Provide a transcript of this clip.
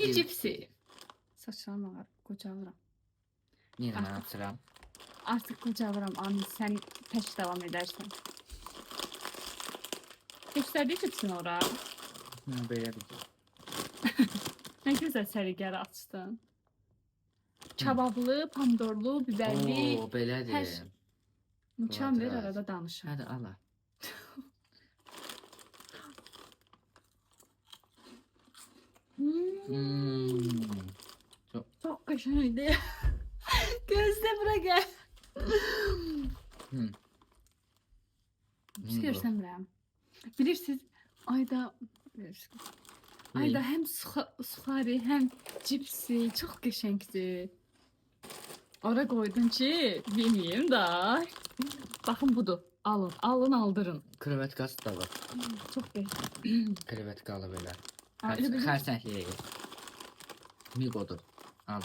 Bir cipsi. Saçlarım ağır. Kocalıram. Niye ben Artık- atıram? Artık kocalıram. Amin sen peş devam edersen. Gösterdiği cipsin ora. Böyle bir Ne güzel serigar açtın. Kebablı, pomidorlu, biberli. Oo, belədir. Her şey. Mükemmel ver Kvadrat. arada danışın. Hadi ala. Çok. Çok kaşınıydı. Gözde bura gel. Hmm. Bir şey görsəmirəm. Bilirsiniz, ayda bilirsiniz, Ne? ayda hem suxari hem cipsi çok qəşəngdir. Ora koydum ki, bilmeyeyim da. Bakın budur. Alın, alın aldırın. Krevetkası da var. Çok qəşəng. Krevetkalı belə. Aa, öyle bir- Xərsəkli. Miqodur. Alın.